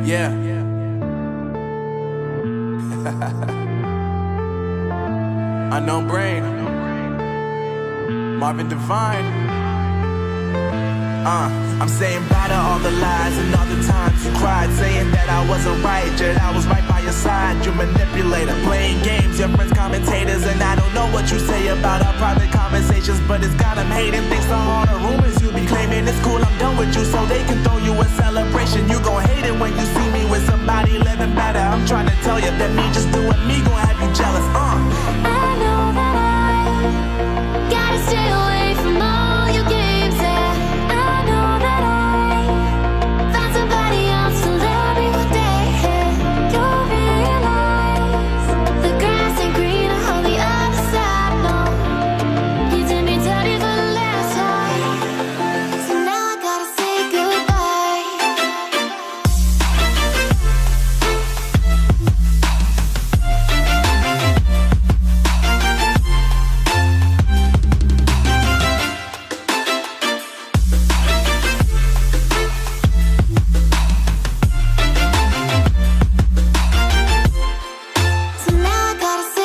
Yeah. Unknown Brain. Marvin Divine. I'm saying bye to all the lies and all the times you cried, saying that I wasn't right, yet I was right by your side. You manipulator, playing games, your friends commentators, and I don't know what you say about our private conversations, but it's got them hating. Thanks to all the rumors you be claiming. It's cool, I'm done with you, so they can throw you a celebration. You gon' hate it when you see me with somebody living better. I'm trying to tell you that me just doing me gon' have you jealous. I know that I gotta stay away from all your games, yeah. I know that I found somebody else to love me one day, yeah. You'll realize the grass ain't greener on the other side, no. You did me dirty for the last time, so now I gotta say goodbye. So now I gotta say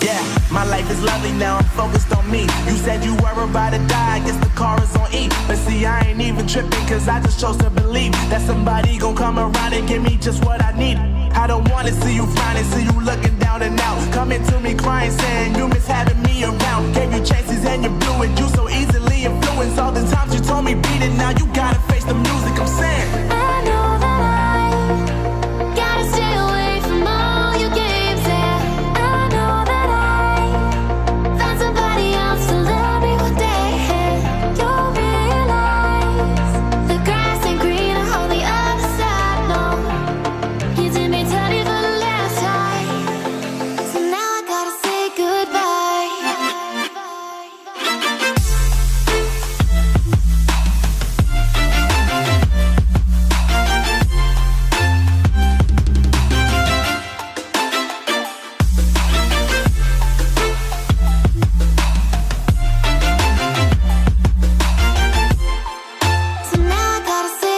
Yeah, my life is lovely now, I'm focused on me. You said you were about to die, I guess the car is on E. But see, I ain't even tripping, cause I just chose to believe that somebody gon' come around and give me just what I need. I don't wanna see you frowning, see you looking down and out, coming to me crying, saying you miss having me around. Gave you chances and you blew it, you so easily influenced. All the times you told me beat it, now you gotta face the music. I'm saying I know that I gotta stay away from all your games, yeah. I know that I found somebody else to love me one day, yeah. You'll realize the grass ain't greener on the other side, no. You did me dirty for the last time, so now I gotta say goodbye. So now I gotta say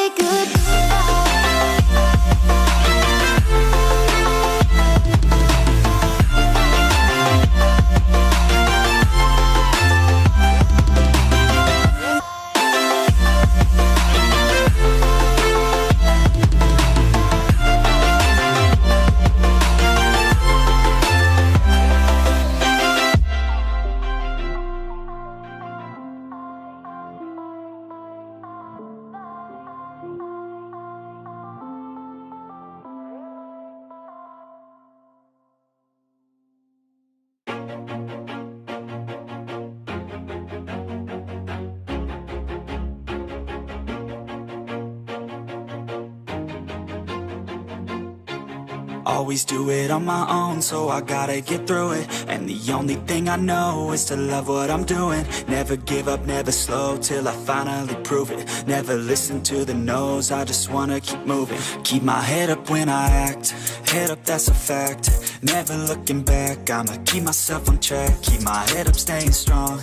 Always do it on my own, so I gotta get through it. And the only thing I know is to love what I'm doing. Never give up, never slow, till I finally prove it. Never listen to the no's, I just wanna keep moving. Keep my head up when I act, head up, that's a fact. Never looking back, I'ma keep myself on track. Keep my head up, staying strong,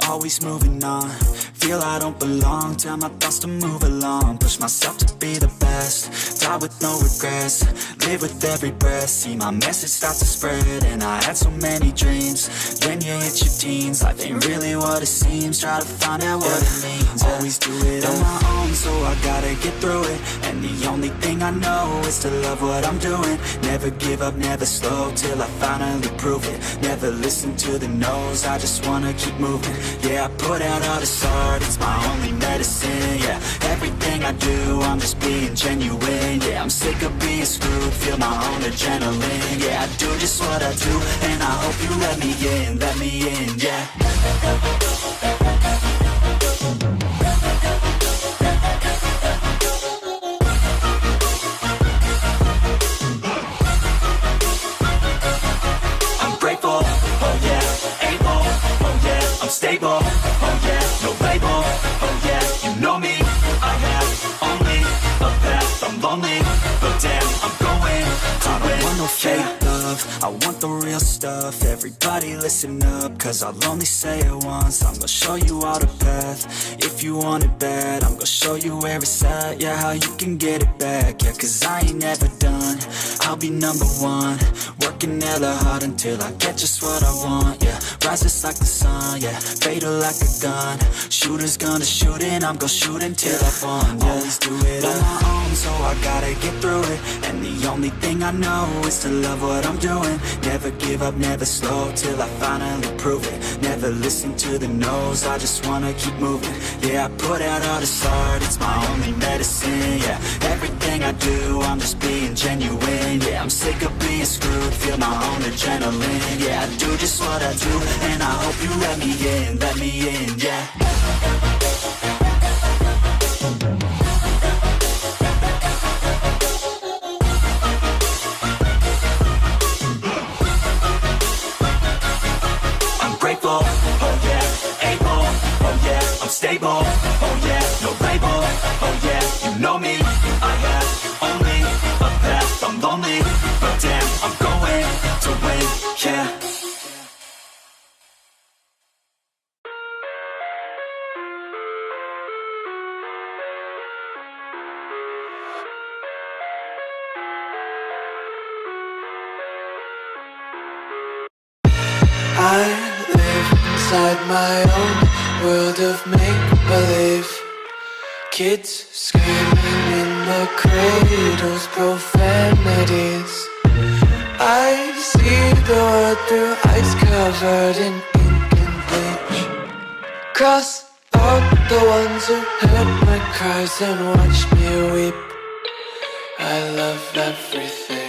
always moving on. Feel I don't belong, tell my thoughts to move along. Push myself to be the best, die with no regrets. Live with every breath, see my message start to spread. And I had so many dreams, when you hit your teens, life ain't really what it seems. Try to find out what it means. Always do it on my own, so I gotta get through it. And the only thing I know is to love what I'm doing. Never give up, never slow, till I finally prove it. Never listen to the no's, I just wanna keep moving. Yeah, I put out all this art, it's my only medicine. Yeah, everything I do, I'm just being genuine. Yeah, I'm sick of being screwed, feel my own adrenaline. Yeah, I do just what I do, and I hope you let me in, yeah. stable, oh yeah, no label, oh yeah, you know me. I have only a path, I'm lonely, but damn, I'm going to win. I don't want no fake love, I want the real stuff. Everybody listen up, cause I'll only say it once. I'm gonna show you all the path, if you want it bad. I'm gonna show you where it's at, yeah, how you can get it back. Yeah, cause I ain't never done, I'll be number one. Working hella hard until I get just what I want, yeah. Rises like the sun, yeah, fatal like a gun. Shooter's gonna shoot and I'm gonna shoot until I've won, yeah. Always do it on my own, so I gotta get through it. And the only thing I know is to love what I'm doing. Never give up, never slow, till I finally prove it. Never listen to the no's, I just wanna keep moving. Yeah, I put out all this art, it's my only medicine, yeah. Everything I do, I'm just being genuine, yeah. I'm sick of being screwed, feel my own adrenaline, yeah. I do just what I do, and I hope you let me in, yeah. Stable, oh yeah, no label, oh yeah, you know me. I have only a path, I'm lonely, but damn, I'm going to win, yeah. I live inside my own world of make-believe. Kids screaming in the cradles, profanities. I see the world through ice covered in ink and bleach. Cross out the ones who heard my cries and watched me weep. I love everything.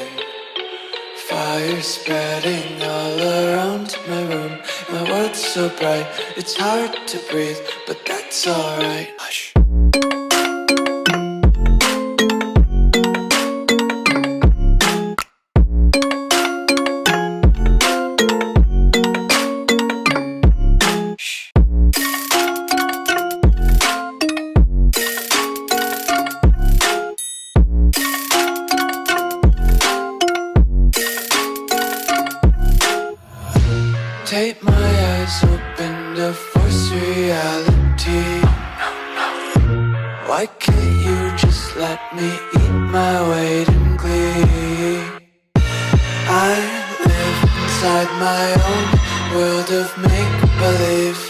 Fire spreading all around my room. My world's so bright, it's hard to breathe, but that's alright. Hush. Take my eyes open to force reality. Why can't you just let me eat my weight in glee? I live inside my own world of make-believe.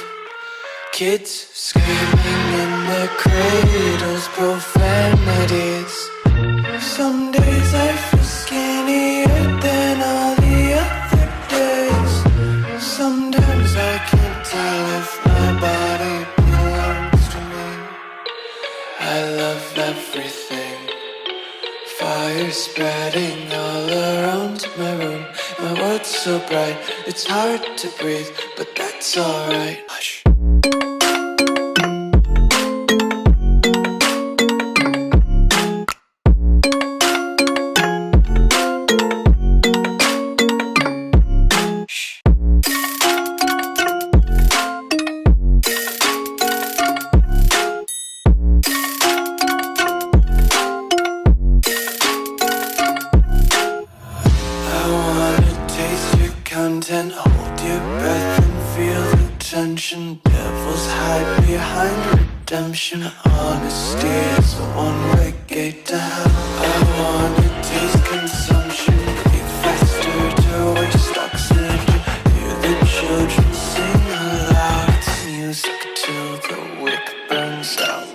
Kids screaming in their cradles, profanities. Some days I feel skinnier than all the other days. Sometimes I can't tell if my body belongs to me. I love everything. Fire spreading all around my room. My world's so bright, it's hard to breathe, but that's alright. Hush. Hold your breath and feel the tension. Devils hide behind redemption. Honesty is a one-way gate to hell. I wanna taste consumption. Breathe faster to waste oxygen. Hear the children sing aloud. It's music till the wick burns out.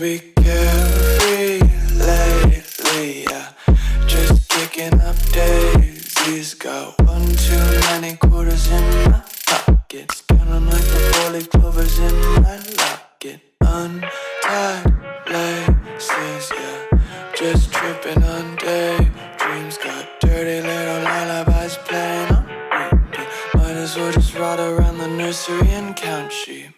Be carefree lately, yeah. Just kicking up daisies. Got one too many quarters in my pockets. Counting like the four-leaf clovers in my locket. Untied laces, yeah. Just tripping on daydreams. Got dirty little lullabies playing on repeat. Might as well just ride around the nursery and count sheep.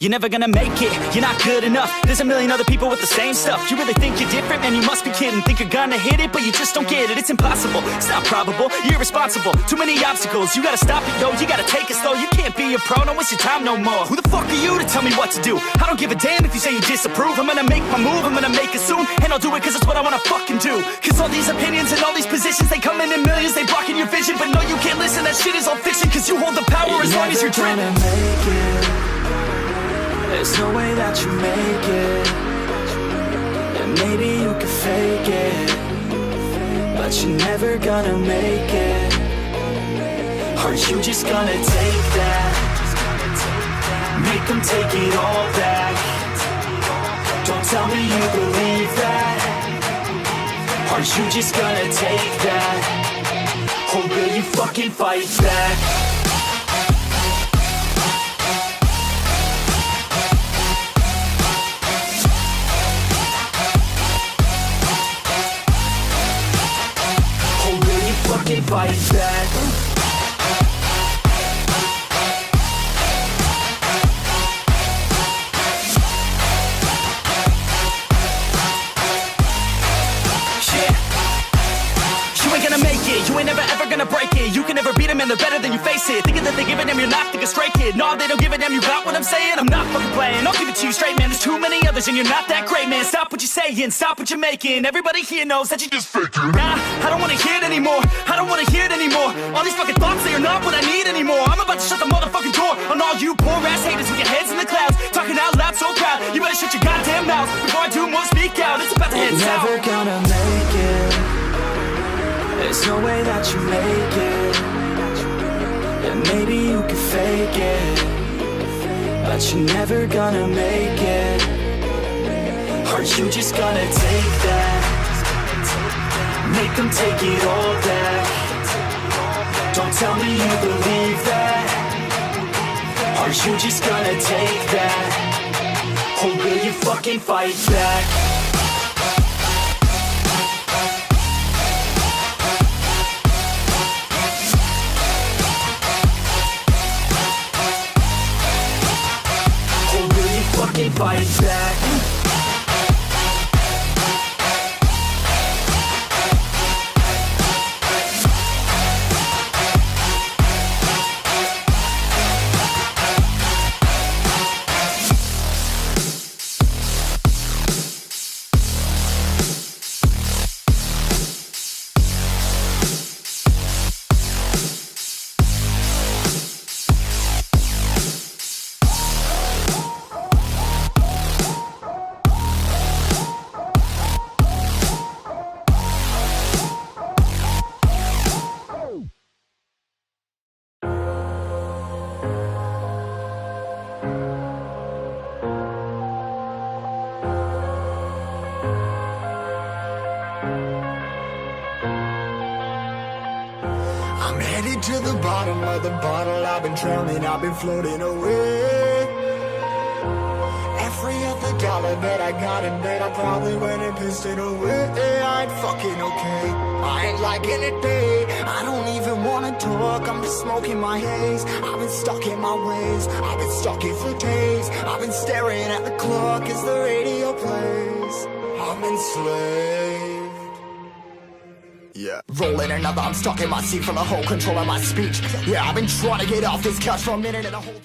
You're never gonna make it, you're not good enough. There's a million other people with the same stuff. You really think you're different? Man, you must be kidding. Think you're gonna hit it, but you just don't get it. It's impossible, it's not probable, you're irresponsible. Too many obstacles, you gotta stop it, yo. You gotta take it slow, you can't be a pro. Don't waste your time no more. Who the fuck are you to tell me what to do? I don't give a damn if you say you disapprove. I'm gonna make my move, I'm gonna make it soon. And I'll do it cause it's what I wanna fucking do. Cause all these opinions and all these positions, they come in millions, they blocking your vision. But no, you can't listen, that shit is all fiction. Cause you hold the power as long as you're dreaming. There's no way that you make it. And maybe you can fake it, but you're never gonna make it. Are you just gonna take that? Make them take it all back. Don't tell me you believe that. Are you just gonna take that? Or will you fucking fight back? Fight back. You ain't gonna make it, you ain't never ever gonna break it. You can never beat them and they're better than you face it. Thinking that they give a damn, you're not thinking straight, kid. No, they don't give a damn, you got what I'm saying? I'm not fucking playing, I'll give it to you straight, man. There's too many others and you're not that great, man. Stop what you're saying, stop what you're making. Everybody here knows that you just faking. Nah, I don't wanna hear it anymore, I don't wanna hear it anymore. All these fucking thoughts, they are not what I need anymore. I'm about to shut the motherfucking door on all you poor ass haters with your heads in the clouds, talking out loud so proud. You better shut your goddamn mouth before I do more speak out. It's about to head south. You're never gonna make it. There's no way that you make it. And maybe you can fake it, but you're never gonna make it. Are you just gonna take that? Make them take it all back. Don't tell me you believe that. Are you just gonna take that? Or will you fucking fight back? Fight back. I'm headed to the bottom of the bottle. I've been drowning, I've been floating away. Every other dollar that I got in bed, I probably went and pissed it away. I ain't fucking okay, I ain't liking it, babe. I don't even wanna talk, I'm just smoking my haze. I've been stuck in my ways, I've been stuck here for days. I've been staring at the clock as the radio plays. I'm enslaved. Yeah, rolling another, I'm stuck in my seat, full of whole control of my speech. Yeah, I've been trying to get off this couch for a minute and a whole